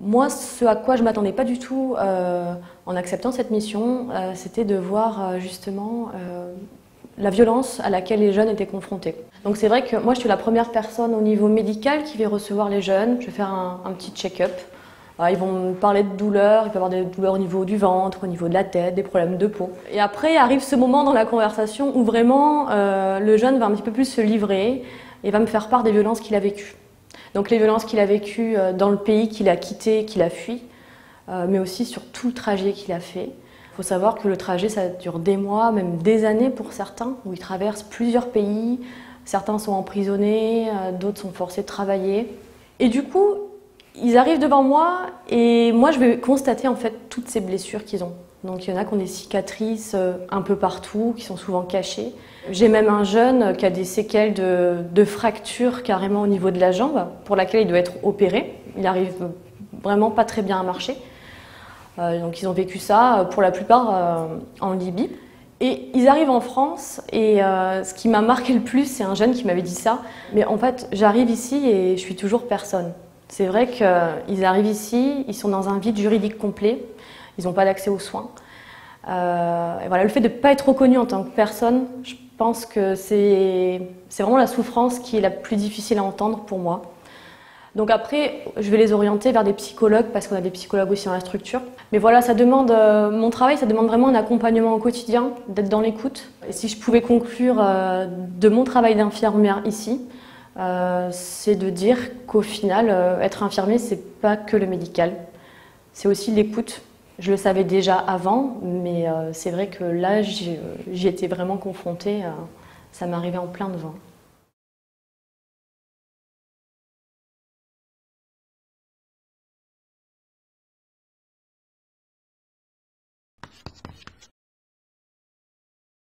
Moi, ce à quoi je ne m'attendais pas du tout en acceptant cette mission, c'était de voir justement la violence à laquelle les jeunes étaient confrontés. Donc c'est vrai que moi, je suis la première personne au niveau médical qui va recevoir les jeunes. Je vais faire un petit check-up. Ils vont me parler de douleurs, il peut y avoir des douleurs au niveau du ventre, au niveau de la tête, des problèmes de peau. Et après arrive ce moment dans la conversation où vraiment le jeune va un petit peu plus se livrer et va me faire part des violences qu'il a vécues. Donc les violences qu'il a vécues dans le pays qu'il a quitté, qu'il a fui, mais aussi sur tout le trajet qu'il a fait. Il faut savoir que le trajet, ça dure des mois, même des années pour certains, où ils traversent plusieurs pays. Certains sont emprisonnés, d'autres sont forcés de travailler. Et du coup, ils arrivent devant moi et moi, je vais constater en fait toutes ces blessures qu'ils ont. Donc il y en a qui ont des cicatrices un peu partout, qui sont souvent cachées. J'ai même un jeune qui a des séquelles de fractures carrément au niveau de la jambe, pour laquelle il doit être opéré. Il arrive vraiment pas très bien à marcher. Donc ils ont vécu ça pour la plupart en Libye. Et ils arrivent en France et ce qui m'a marqué le plus, c'est un jeune qui m'avait dit ça. Mais en fait, j'arrive ici et je suis toujours personne. C'est vrai qu'ils arrivent ici, ils sont dans un vide juridique complet, ils n'ont pas d'accès aux soins. Et voilà, le fait de ne pas être reconnu en tant que personne, je pense que c'est vraiment la souffrance qui est la plus difficile à entendre pour moi. Donc après, je vais les orienter vers des psychologues parce qu'on a des psychologues aussi dans la structure. Mais voilà, ça demande, mon travail, ça demande vraiment un accompagnement au quotidien, d'être dans l'écoute. Et si je pouvais conclure de mon travail d'infirmière ici, c'est de dire qu'au final, être infirmier, c'est pas que le médical, c'est aussi l'écoute. Je le savais déjà avant, mais c'est vrai que là, j'y étais vraiment confrontée, ça m'arrivait en plein devant.